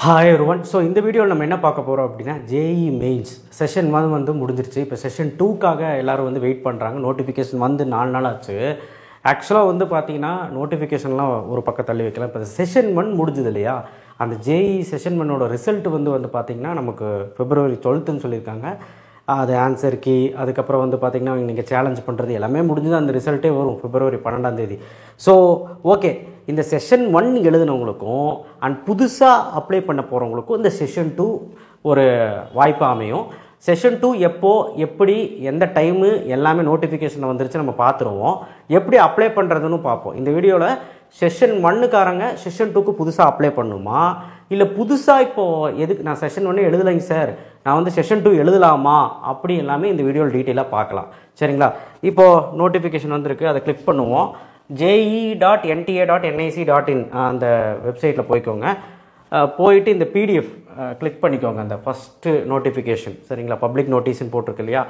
Hi everyone. So இந்த வீடியோவில் நம்ம என்ன பார்க்க போகிறோம் அப்படின்னா ஜேஇ மெயின்ஸ் செஷன் 1 வந்து முடிஞ்சிருச்சு. இப்போ செஷன் 2க்காக எல்லோரும் வந்து வெயிட் பண்ணுறாங்க. நோட்டிஃபிகேஷன் வந்து 4 நாள் ஆச்சு. ஆக்சுவலாக வந்து பார்த்தீங்கன்னா நோட்டிஃபிகேஷன்லாம் ஒரு பக்கம் தள்ளி வைக்கலாம். இப்போ செஷன் 1 முடிஞ்சது இல்லையா, அந்த ஜேஇ செஷன் 1ஓட ரிசல்ட் வந்து பார்த்திங்கன்னா நமக்கு February 12ன்னு சொல்லியிருக்காங்க. அது ஆன்சர் கீ, அதுக்கப்புறம் வந்து பார்த்திங்கன்னா நீங்கள் சேலஞ்ச் பண்ணுறது எல்லாமே முடிஞ்சது. அந்த ரிசல்ட்டே வரும் February 12ஆம். ஸோ ஓகே, இந்த செஷன் 1 எழுதினவங்களுக்கும் அண்ட் புதுசாக அப்ளை பண்ண போகிறவங்களுக்கும் இந்த செஷன் 2 ஒரு வாய்ப்பாக அமையும். செஷன் 2 எப்போ, எப்படி, எந்த டைமு எல்லாமே நோட்டிஃபிகேஷன் வந்துருச்சு, நம்ம பார்த்துருவோம். எப்படி அப்ளை பண்ணுறதுன்னு பார்ப்போம் இந்த வீடியோவில். செஷன் 1க்காரங்க செஷன் 2க்கு புதுசாக அப்ளை பண்ணணுமா, இல்லை புதுசாக இப்போது எதுக்கு நான் செஷன் 1 எழுதலைங்க சார், நான் வந்து செஷன் 2 எழுதலாமா, அப்படி எல்லாமே இந்த வீடியோவில் டீட்டெயிலாக பார்க்கலாம். சரிங்களா? இப்போது நோட்டிஃபிகேஷன் வந்திருக்கு, அதை கிளிக் பண்ணுவோம். je.nta.nic.in அந்த வெப்சைட்டில் போய்க்கோங்க. போயிட்டு இந்த பிடிஎஃப் கிளிக் பண்ணிக்கோங்க. அந்த ஃபஸ்ட்டு நோட்டிஃபிகேஷன், சரிங்களா, பப்ளிக் நோட்டீஸ்ன்னு போட்டிருக்கு இல்லையா.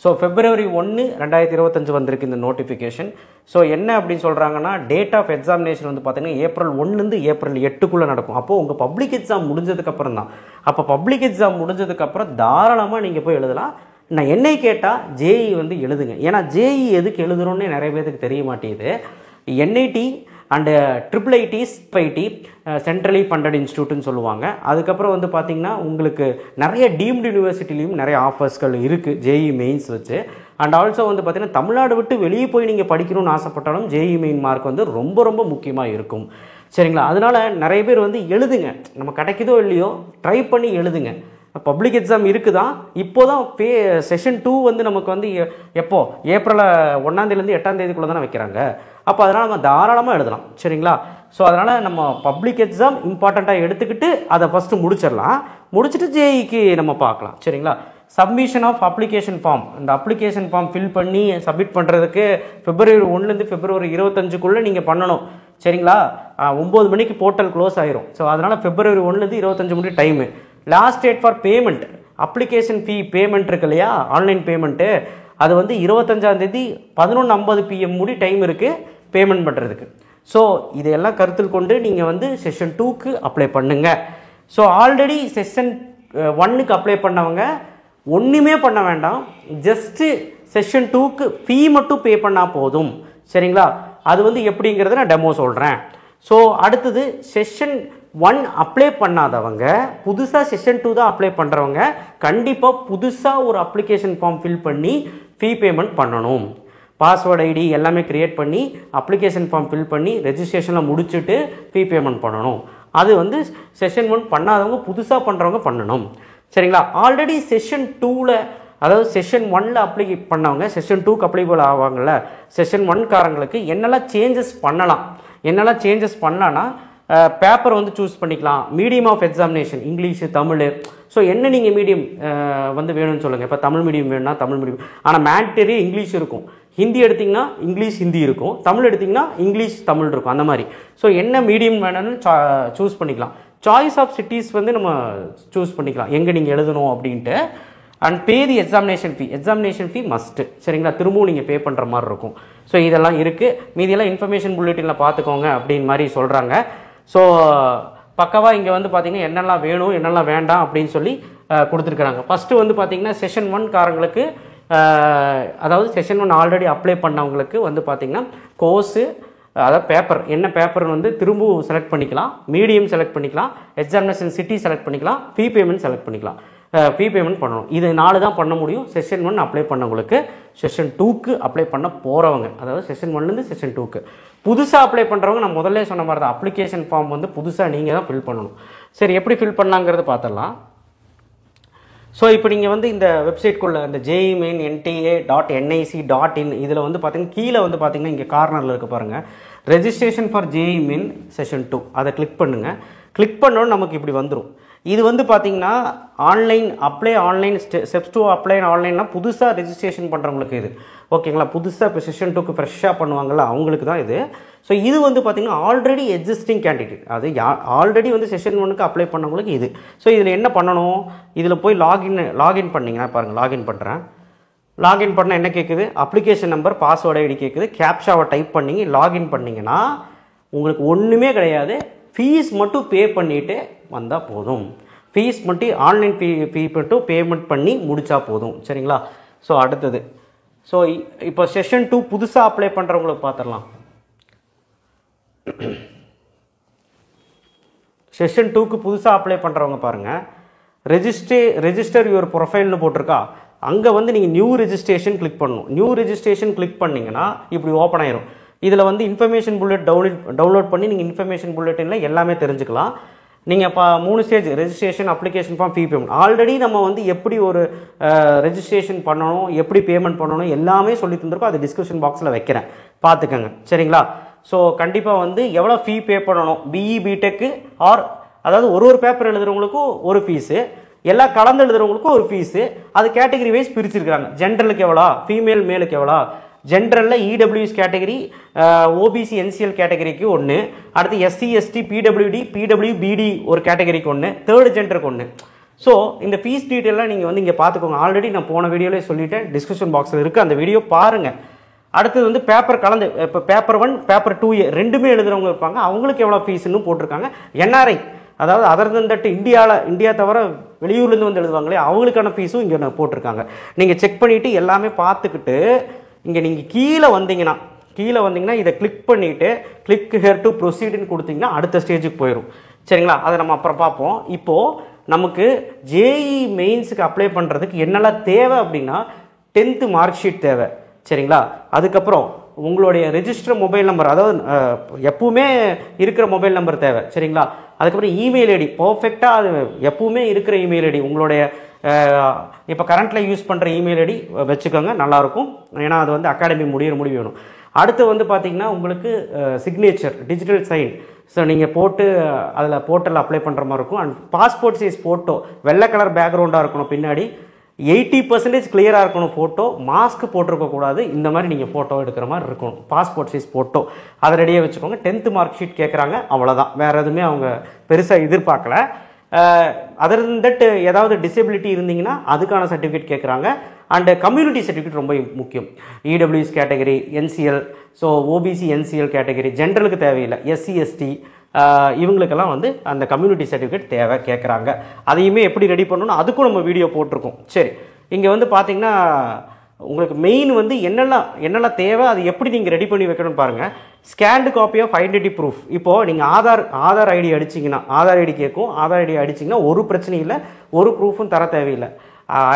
ஸோ February 1, 2025 வந்திருக்கு இந்த நோட்டிஃபிகேஷன். ஸோ என்ன அப்படின்னு சொல்கிறாங்கன்னா, டேட் ஆஃப் எக்ஸாமினேஷன் வந்து பார்த்தீங்கன்னா April 1லேருந்து April 8க்குள்ளே நடக்கும். அப்போது உங்கள் பப்ளிக் எக்ஸாம் முடிஞ்சதுக்கப்புறம் தான். அப்போ பப்ளிக் எக்ஸாம் முடிஞ்சதுக்கப்புறம் தாராளமாக நீங்கள் போய் எழுதலாம். நான் என்னை கேட்டால் ஜேஇ வந்து எழுதுங்க. ஏன்னா ஜேஇ எதுக்கு எழுதுறோன்னு நிறைய பேருக்கு தெரிய மாட்டேங்குது. NIT and IIIT centrally funded இன்ஸ்டியூட்னு சொல்லுவாங்க. அதுக்கப்புறம் வந்து பார்த்திங்கன்னா உங்களுக்கு நிறைய டீம்டு யூனிவர்சிட்டிலையும் நிறைய ஆஃபர்ஸ்கள் இருக்குது ஜேஇ மெயின்ஸ் வச்சு. அண்ட் ஆல்சோ வந்து பார்த்திங்கன்னா தமிழ்நாடு விட்டு வெளியே போய் நீங்கள் படிக்கணும்னு ஆசைப்பட்டாலும் ஜேஇ மெயின் மார்க் வந்து ரொம்ப ரொம்ப முக்கியமாக இருக்கும். சரிங்களா? அதனால் நிறைய பேர் வந்து எழுதுங்க. நம்ம கிடைக்குதோ இல்லையோ ட்ரை பண்ணி எழுதுங்க. பப்ளிக் எக்ஸாம் இருக்குதான். இப்போ தான் செஷன் 2 வந்து நமக்கு வந்து எப்போ April 1லேருந்து 8 தானே வைக்கிறாங்க. அப்போ அதனால் நம்ம தாராளமாக எழுதலாம். சரிங்களா? ஸோ அதனால் நம்ம பப்ளிக் எக்ஸாம் இம்பார்ட்டண்ட்டாக எடுத்துக்கிட்டு அதை ஃபஸ்ட்டு முடிச்சிடலாம். முடிச்சுட்டு ஜேஇக்கு நம்ம பார்க்கலாம். சரிங்களா? சப்மிஷன் ஆஃப் அப்ளிகேஷன் ஃபார்ம், இந்த அப்ளிகேஷன் ஃபார்ம் ஃபில் பண்ணி சப்மிட் பண்ணுறதுக்கு February 1லேருந்து February 25க்குள்ளே நீங்கள் பண்ணணும். சரிங்களா? 9 மணிக்கு போர்ட்டல் க்ளோஸ் ஆயிரும். ஸோ அதனால் February 1லேருந்து 25 மணி time. Last date for payment, application fee payment இருக்கு இல்லையா, ஆன்லைன் பேமெண்ட்டு, அது வந்து 25 11:50 PM முடி டைம் இருக்குது பேமெண்ட் பண்ணுறதுக்கு. ஸோ இதையெல்லாம் கருத்தில் கொண்டு நீங்கள் வந்து செஷன் 2க்கு அப்ளை பண்ணுங்கள். ஸோ ஆல்ரெடி செஷன் 1க்கு அப்ளை பண்ணவங்க ஒன்றுமே பண்ண வேண்டாம், ஜஸ்ட்டு செஷன் 2க்கு ஃபீ மட்டும் பே பண்ணால் போதும். சரிங்களா? அது வந்து எப்படிங்கிறத நான் டெமோ சொல்கிறேன். ஸோ அடுத்தது செஷன் 1 அப்ளை பண்ணாதவங்க, புதுசாக செஷன் 2 தான் அப்ளை பண்ணுறவங்க கண்டிப்பாக புதுசாக ஒரு அப்ளிகேஷன் ஃபார்ம் ஃபில் பண்ணி ஃபீ பேமெண்ட் பண்ணணும். பாஸ்வேர்டு ஐடி எல்லாமே க்ரியேட் பண்ணி அப்ளிகேஷன் ஃபார்ம் ஃபில் பண்ணி ரெஜிஸ்ட்ரேஷனில் முடிச்சுட்டு ஃபீ பேமெண்ட் பண்ணணும். அது வந்து செஷன் 1 பண்ணாதவங்க புதுசாக பண்ணுறவங்க பண்ணணும். சரிங்களா? ஆல்ரெடி செஷன் 2ல், அதாவது செஷன் 1ல் அப்ளை பண்ணவங்க செஷன் 2க்கு அப்ளிகபிள் ஆவாங்கள்ல, செஷன் 1காரங்களுக்கு என்னெல்லாம் சேஞ்சஸ் பண்ணலாம், என்னெல்லாம் சேஞ்சஸ் பண்ணலான்னா பேப்பர் வந்து சூஸ் பண்ணிக்கலாம். Medium of examination English Tamil. So என்ன நீங்கள் மீடியம் வந்து வேணும்னு சொல்லுங்கள். இப்போ தமிழ் மீடியம் வேணும்னா தமிழ் மீடியம், ஆனால் மேண்டரி இங்கிலீஷ் இருக்கும். ஹிந்தி எடுத்திங்கன்னா இங்கிலீஷ் ஹிந்தி இருக்கும், தமிழ் எடுத்திங்கன்னா இங்கிலீஷ் தமிழ் இருக்கும், அந்த மாதிரி. ஸோ என்ன மீடியம் வேணும்னு சூஸ் பண்ணிக்கலாம். சாய்ஸ் ஆஃப் சிட்டிஸ் வந்து நம்ம சூஸ் பண்ணிக்கலாம் எங்கே நீங்கள் எழுதணும் அப்படின்ட்டு. And pay the examination fee must. சரிங்களா? திரும்பவும் நீங்கள் பே பண்ணுற மாதிரி இருக்கும். ஸோ இதெல்லாம் இருக்குது. மீதியெல்லாம் இன்ஃபர்மேஷன் புல்லட்டினில் பார்த்துக்கோங்க அப்படின்னு மாதிரி சொல்கிறாங்க. ஸோ பக்கவாக இங்கே வந்து பார்த்திங்கன்னா என்னெல்லாம் வேணும் என்னெல்லாம் வேண்டாம் அப்படின்னு சொல்லி கொடுத்துருக்குறாங்க. ஃபஸ்ட்டு வந்து பார்த்திங்கன்னா செஷன் 1காரங்களுக்கு, அதாவது செஷன் 1 ஆல்ரெடி அப்ளை பண்ணவங்களுக்கு வந்து பார்த்திங்கன்னா கோர்ஸு, அதாவது பேப்பர் என்ன பேப்பர்னு வந்து திரும்பவும் செலக்ட் பண்ணிக்கலாம், மீடியம் செலக்ட் பண்ணிக்கலாம், எக்ஸாமினேஷன் சிட்டி செலக்ட் பண்ணிக்கலாம், ஃபீ பேமெண்ட் செலக்ட் பண்ணிக்கலாம். ஃபீ பேமெண்ட் பண்ணணும். இது 4 தான் பண்ண முடியும் செஷன் 1 அப்ளை பண்ணவங்களுக்கு. செஷன் 2க்கு அப்ளை பண்ண போகிறவங்க, அதாவது செஷன் 1லேருந்து செஷன் 2க்கு புதுசாக அப்ளை பண்ணுறவங்க, நான் முதல்ல சொன்ன மாதிரி தான் அப்ளிகேஷன் ஃபார்ம் வந்து புதுசாக நீங்கள் தான் ஃபில் பண்ணணும். சரி, எப்படி ஃபில் பண்ணலாங்கிறது பார்த்துடலாம். ஸோ இப்போ நீங்கள் வந்து இந்த வெப்சைட்குள்ளே இந்த JEE-NTA.nic.in இதில் வந்து பார்த்தீங்கன்னா கீழே வந்து பார்த்தீங்கன்னா இங்கே கார்னரில் இருக்க பாருங்கள், registration for JEE Main session 2, அதை கிளிக் பண்ணுங்கள். கிளிக் பண்ணோன்னு நமக்கு இப்படி வந்துடும். இது வந்து பார்த்திங்கன்னா online apply, online steps to apply ஆன்லைன்லாம் புதுசாக ரெஜிஸ்ட்ரேஷன் பண்ணுறவங்களுக்கு இது. ஓகேங்களா? புதுசாக இப்போ செஷன் 2க்கு ஃப்ரெஷ்ஷாக பண்ணுவாங்கள்ல அவங்களுக்கு தான் இது. ஸோ இது வந்து பார்த்திங்கன்னா ஆல்ரெடி எக்ஸிஸ்டிங் கேண்டிடேட், அது ஆல்ரெடி வந்து செஷன் 1க்கு அப்ளை பண்ணவங்களுக்கு இது. ஸோ இதில் என்ன பண்ணணும், இதில் போய் லாகின் பண்ணிங்கன்னா பாருங்கள், லாகின் பண்ணுறேன். லாகின் பண்ணால் என்ன கேட்குது, அப்ளிகேஷன் நம்பர் பாஸ்வேர்டு ஐடி கேட்குது. கேப்ஷாவை டைப் பண்ணி லாகின் பண்ணிங்கன்னா உங்களுக்கு ஒன்றுமே கிடையாது. ஃபீஸ் மட்டும் பே பண்ணிவிட்டு வந்தால் போதும். ஃபீஸ் மட்டும் ஆன்லைன் ஃபீ மட்டும் பேமெண்ட் பண்ணி முடித்தா போதும். சரிங்களா? ஸோ அடுத்தது, ஸோ இப்போ செஷன் 2 புதுசாக அப்ளை பண்ணுறவங்களுக்கு பார்த்துடலாம். செஷன் 2க்கு புதுசாக அப்ளை பண்ணுறவங்க பாருங்கள், ரெஜிஸ்டர் யுவர் ப்ரொஃபைல்னு போட்டிருக்கா, அங்கே வந்து நீங்கள் நியூ ரெஜிஸ்ட்ரேஷன் கிளிக் பண்ணணும். நியூ ரெஜிஸ்ட்ரேஷன் கிளிக் பண்ணிங்கன்னா இப்படி ஓப்பன் ஆயிரும். இதில் வந்து இன்ஃபர்மேஷன் புல்லட் டவுன்லோட் பண்ணி நீங்கள் இன்ஃபர்மேஷன் புல்லட்டில் எல்லாமே தெரிஞ்சுக்கலாம். நீங்கள் இப்போ 3 stage, registration, application form, fee payment. Already நம்ம வந்து எப்படி ஒரு ரெஜிஸ்ட்ரேஷன் பண்ணணும், எப்படி பேமெண்ட் பண்ணணும் எல்லாமே சொல்லி தந்திருக்கோம். அது டிஸ்கிரிப்ஷன் பாக்ஸில் வைக்கிறேன், பார்த்துக்கோங்க. சரிங்களா? ஸோ கண்டிப்பாக வந்து எவ்வளோ ஃபீ பே பண்ணணும், பிஇ பிடெக்கு ஆர் அதாவது ஒரு பேப்பர் எழுதுகிறவங்களுக்கும் ஒரு ஃபீஸு, எல்லாம் கலந்து எழுதுகிறவங்களுக்கும் ஒரு ஃபீஸு. அது கேட்டகரி வைஸ் பிரிச்சிருக்கிறாங்க. ஜென்ரலுக்கு எவ்வளோ, ஃபீமேல் மேலுக்கு எவ்வளோ, ஜென்ரலில் இடபிள்யூஎஸ் கேட்டகரி, ஓபிசி என்சிஎல் கேட்டகரிக்கு ஒன்று, அடுத்து எஸ்சி எஸ்டி பிடபிள்யூடி பிடபிள்யூபிடி ஒரு கேட்டகரிக்கு ஒன்று, தேர்டு ஜென்டருக்கு ஒன்று. ஸோ இந்த ஃபீஸ் டீட்டெயிலாம் நீங்கள் வந்து இங்கே பார்த்துக்கோங்க. ஆல்ரெடி நான் போன வீடியோவிலே சொல்லிட்டேன், டிஸ்கிரிப்ஷன் பாக்ஸில் இருக்குது, அந்த வீடியோ பாருங்கள். அடுத்தது வந்து பேப்பர் கலந்து, இப்போ பேப்பர் 1 பேப்பர் 2 ரெண்டுமே எழுதுகிறவங்க இருப்பாங்க, அவங்களுக்கு எவ்வளோ ஃபீஸ்ன்னு போட்டிருக்காங்க. என்ஆர்ஐ அதாவது அதர் தன் தட் இந்தியா தவிர வெளியூர்லேருந்து வந்து எழுதுவாங்களே அவங்களுக்கான ஃபீஸும் இங்கே போட்டிருக்காங்க. நீங்கள் செக் பண்ணிவிட்டு எல்லாமே பார்த்துக்கிட்டு இங்கே நீங்கள் கீழே வந்தீங்கன்னா இதை கிளிக் பண்ணிவிட்டு கிளிக் ஹியர் டு ப்ரொசீடுன்னு கொடுத்தீங்கன்னா அடுத்த ஸ்டேஜுக்கு போயிடும். சரிங்களா? அதை நம்ம அப்புறம் பார்ப்போம். இப்போது நமக்கு ஜேஇ மெயின்ஸுக்கு அப்ளை பண்ணுறதுக்கு என்னெல்லாம் தேவை அப்படின்னா 10th மார்க் ஷீட் தேவை. சரிங்களா? அதுக்கப்புறம் உங்களுடைய ரெஜிஸ்டர் மொபைல் நம்பர், அதாவது எப்பவுமே இருக்கிற மொபைல் நம்பர் தேவை. சரிங்களா? அதுக்கப்புறம் இமெயில் ஐடி, பர்ஃபெக்டாக அது எப்பவுமே இருக்கிற இமெயில் ஐடி, உங்களுடைய இப்போ கரண்ட்டில் யூஸ் பண்ணுற இமெயில் ஐடி வச்சுக்கோங்க, நல்லாயிருக்கும். ஏன்னா அது வந்து அகாடமி முடிவு வேணும். அடுத்து வந்து பார்த்திங்கன்னா உங்களுக்கு சிக்னேச்சர், டிஜிட்டல் சைன். ஸோ நீங்கள் போட்டு அதில் போர்ட்டலில் அப்ளை பண்ணுற மாதிரி இருக்கும். அண்ட் பாஸ்போர்ட் சைஸ் ஃபோட்டோ, வெள்ளை கலர் பேக்ரவுண்டாக இருக்கணும், பின்னாடி 80% கிளியராக இருக்கணும் ஃபோட்டோ, மாஸ்க் போட்டிருக்கக்கூடாது. இந்த மாதிரி நீங்கள் ஃபோட்டோ எடுக்கிற மாதிரி இருக்கணும், பாஸ்போர்ட் சைஸ் ஃபோட்டோ. அதை ரெடியாக வச்சுக்கோங்க. 10th மார்க் ஷீட் கேட்குறாங்க, அவ்வளோதான். வேறு எதுவுமே அவங்க பெருசாக எதிர்பார்க்கல. அதர் தன் தட் ஏதாவது டிசபிலிட்டி இருந்தீங்கன்னா அதுக்கான சர்டிஃபிகேட் கேட்குறாங்க. அண்டு கம்யூனிட்டி சர்டிஃபிகேட் ரொம்ப முக்கியம். EWS category, NCL, so OBC NCL category, ஜென்ரலுக்கு தேவையில்லை, எஸ்சி எஸ்டி இவங்களுக்கெல்லாம் வந்து அந்த கம்யூனிட்டி சர்டிஃபிகேட் தேவை கேட்குறாங்க. அதையுமே எப்படி ரெடி பண்ணணும் அதுக்கும் நம்ம வீடியோ போட்டிருக்கோம். சரி, இங்கே வந்து பார்த்தீங்கன்னா உங்களுக்கு மெயின் வந்து என்னெல்லாம் தேவை, அது எப்படி நீங்கள் ரெடி பண்ணி வைக்கணும்னு பாருங்கள். Scanned copy of identity proof. இப்போது நீங்கள் ஆதார் ஐடி அடிச்சிங்கன்னா, ஆதார் ஐடி கேட்கும், ஆதார் ஐடி அடிச்சிங்கன்னா ஒரு பிரச்சனையும் இல்லை, ஒரு ப்ரூஃபும் தர தேவையில்லை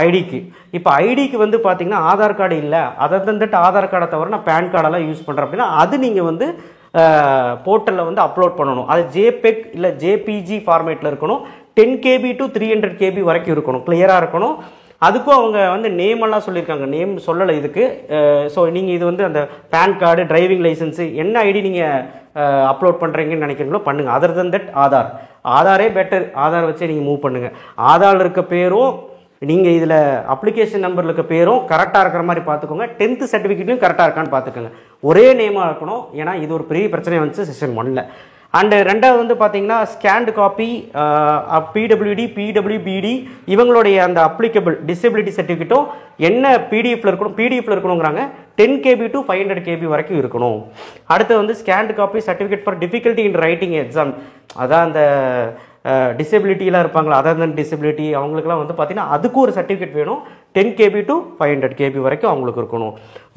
ஐடிக்கு. இப்போ ஐடிக்கு வந்து பார்த்தீங்கன்னா ஆதார் கார்டு இல்லை, அதை தந்துட்டு ஆதார் கார்டை தவிர நான் பேன் கார்டெல்லாம் யூஸ் பண்ணுறேன் அப்படின்னா அது நீங்கள் வந்து போர்ட்டலில் வந்து அப்லோட் பண்ணணும். அது ஜேபெக் இல்லை ஜேபிஜி ஃபார்மேட்டில் இருக்கணும். 10 KB to 300 KB வரைக்கும் இருக்கணும், கிளியராக இருக்கணும். அதுக்கும் அவங்க வந்து நேமெல்லாம் சொல்லியிருக்காங்க, நேம் சொல்லலை இதுக்கு. ஸோ நீங்கள் இது வந்து அந்த பேன் கார்டு, டிரைவிங் லைசன்ஸு, என்ன ஐடி நீங்கள் அப்லோட் பண்ணுறீங்கன்னு நினைக்கிறீங்களோ பண்ணுங்கள். அதர் தன் தட் ஆதாரே பெட்டர். ஆதார் வச்சே நீங்கள் மூவ் பண்ணுங்கள். ஆதாரில் இருக்க பேரும் நீங்கள் இதில் அப்ளிகேஷன் நம்பரில் இருக்க பேரும் கரெக்டாக இருக்கிற மாதிரி பார்த்துக்கோங்க. 10th சர்டிஃபிகேட்லையும் கரெக்டாக இருக்கான்னு பார்த்துக்கோங்க. ஒரே நேமாக இருக்கணும். ஏன்னா இது ஒரு பெரிய பிரச்சனை வந்துச்சு செஷன் 1ல். அண்டு ரெண்டாவது வந்து பார்த்தீங்கன்னா ஸ்கேன்டு காப்பி பிடபிள்யூடி பிடபிள்யூபிடி இவங்களுடைய அந்த அப்ளிகபிள் டிசபிலிட்டி சர்டிஃபிகேட்டும் என்ன பிடிஎஃப்ல இருக்கணுங்கிறாங்க. 10 KB to 500 KB வரைக்கும் இருக்கணும். அடுத்து வந்து scanned copy certificate for difficulty in writing exam, அதான் அந்த டிசபிலிட்டிலாம் இருப்பாங்களா, அதர் டிசபிலிட்டி அவங்களுக்குலாம் வந்து பார்த்தீங்கன்னா அதுக்கு ஒரு சர்டிஃபிகேட் வேணும். 10 KB to 500 KB வரைக்கும் அவங்களுக்கு இருக்கணும்.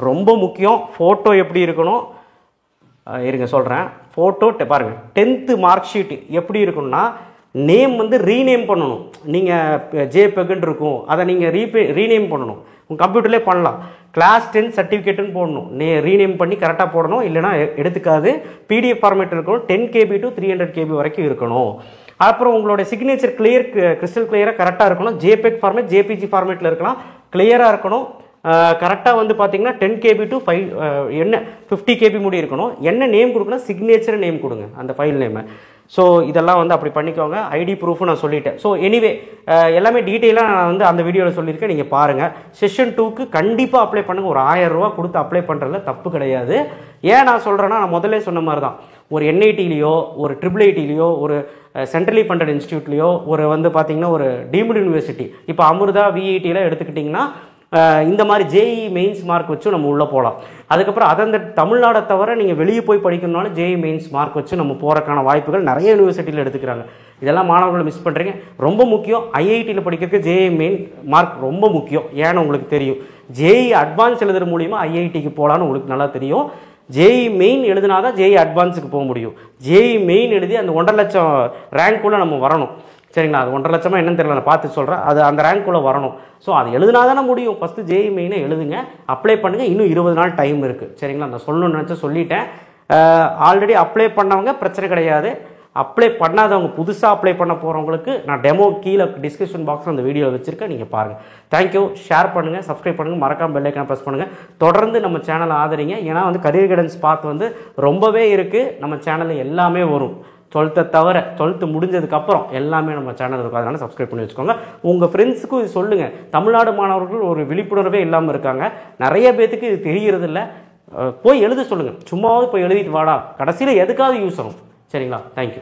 ரொம்ப முக்கியம், ஃபோட்டோ எப்படி இருக்கணும் இருங்க சொல்கிறேன். ஃபோட்டோ பாருங்கள், 10th மார்க் ஷீட் எப்படி இருக்கணும்னா நேம் வந்து ரீநேம் பண்ணணும். நீங்கள் ஜேபெக்னு இருக்கும், அதை நீங்கள் ரீநேம் பண்ணணும். உங்கள் கம்ப்யூட்டர்லேயே பண்ணலாம். கிளாஸ் 10 சர்டிஃபிகேட்டுன்னு போடணும், ரீநேம் பண்ணி கரெக்டாக போடணும், இல்லைனா எடுத்துக்காது. PDF ஃபார்மேட் இருக்கணும். 10 KB to 300 KB வரைக்கும் இருக்கணும். அப்புறம் உங்களோட சிக்னேச்சர் கிறிஸ்டல் கிளியராக கரெக்டாக இருக்கணும். ஜேபெக் ஃபார்மேட் ஜேபிஜி ஃபார்மேட்டில் இருக்கலாம், கிளியராக இருக்கணும். கரெக்டாக வந்து பார்த்தீங்கன்னா 10 KB to 50 KB முடி இருக்கணும். என்ன நேம் கொடுக்கணும், சிக்னேச்சர் நேம் கொடுங்க, அந்த ஃபைல் நேமை. ஸோ இதெல்லாம் வந்து அப்படி பண்ணிக்கோங்க. ஐடி ப்ரூஃபும் நான் சொல்லிட்டேன். ஸோ எனிவே எல்லாமே டீட்டெயிலாக நான் வந்து அந்த வீடியோவில் சொல்லியிருக்கேன், நீங்கள் பாருங்கள். செஷன் 2க்கு கண்டிப்பாக அப்ளை பண்ணுங்கள். ஒரு 1000 ரூபா கொடுத்து அப்ளை பண்ணுறதுல தப்பு கிடையாது. ஏன் நான் சொல்கிறேன்னா, நான் முதல்ல சொன்ன மாதிரி தான், ஒரு NITலேயோ ஒரு IIITலேயோ ஒரு சென்ட்ரலி ஃபண்டட் இன்ஸ்டியூட்லேயோ ஒரு வந்து பார்த்திங்கன்னா ஒரு டீம்டு யூனிவர்சிட்டி, இப்போ அமிர்தா VITலாம் எடுத்துக்கிட்டிங்கன்னா இந்த மாதிரி ஜேஇ மெயின்ஸ் மார்க் வச்சு நம்ம உள்ளே போகலாம். அதுக்கப்புறம் அந்த தமிழ்நாடை தவிர நீங்கள் வெளியே போய் படிக்கணும்னாலும் ஜேஇ மெயின்ஸ் மார்க் வச்சு நம்ம போகிறக்கான வாய்ப்புகள் நிறைய யூனிவர்சிட்டியில் எடுத்துக்கிறாங்க. இதெல்லாம் மாணவர்களை மிஸ் பண்ணுறீங்க. ரொம்ப முக்கியம், ஐஐடியில் படிக்கிறதுக்கு ஜேஇ மெயின் மார்க் ரொம்ப முக்கியம். ஏன்னு உங்களுக்கு தெரியும், ஜேஇ அட்வான்ஸ் எழுதுகிற மூலிமா ஐஐடிக்கு போகலான்னு உங்களுக்கு நல்லா தெரியும். ஜேஇ மெயின் எழுதினா தான் ஜேஇ அட்வான்ஸுக்கு போக முடியும். ஜேஇ மெயின் எழுதி அந்த 1.5 லட்சம் ரேங்க்குள்ளே நம்ம வரணும். சரிங்களா, அது 1.5 லட்சமாக என்னன்னு தெரியல, நான் பார்த்து சொல்கிறேன். அது அந்த ரேங்க்குள்ளே வரணும். ஸோ அது எழுதினா தானே முடியும். ஃபஸ்ட்டு ஜேஇ மெயினை எழுதுங்க, அப்ளை பண்ணுங்கள். இன்னும் 20 நாள் டைம் இருக்குது. சரிங்களா, நான் சொல்லணும்னு நினச்சா சொல்லிட்டேன். ஆல்ரெடி அப்ளை பண்ணவங்க பிரச்சனை கிடையாது. அப்ளை பண்ணாதவங்க, புதுசாக அப்ளை பண்ண போகிறவங்களுக்கு நான் டெமோ கீழே டிஸ்கிரிப்ஷன் பாக்ஸில் அந்த வீடியோ வச்சுருக்கேன், நீங்கள் பாருங்கள். தேங்க்யூ. ஷேர் பண்ணுங்கள், சப்ஸ்கிரைப் பண்ணுங்கள், மறக்காம பெல் ஐக்கானை ப்ரெஸ் பண்ணுங்கள். தொடர்ந்து நம்ம சேனலை ஆதரிங்க. ஏன்னா கரியர் கைடன்ஸ் பாத் ரொம்பவே இருக்குது. நம்ம சேனலில் எல்லாமே வரும். 12th தவிர 12th முடிஞ்சதுக்கப்புறம் எல்லாமே நம்ம சேனல் இருக்கும். அதனால் சப்ஸ்கிரைப் பண்ணி வச்சுக்கோங்க. உங்கள் ஃப்ரெண்ட்ஸுக்கும் இது சொல்லுங்கள். தமிழ்நாடு மாணவர்கள் ஒரு விழிப்புணர்வே இல்லாமல் இருக்காங்க. நிறைய பேத்துக்கு இது தெரியறதில்ல. போய் எழுத சொல்லுங்கள். சும்மாவது போய் எழுதிட்டு வாடா, கடைசியில் எதுக்காவது யூஸ் ஆகும். சரிங்களா, தேங்க்யூ.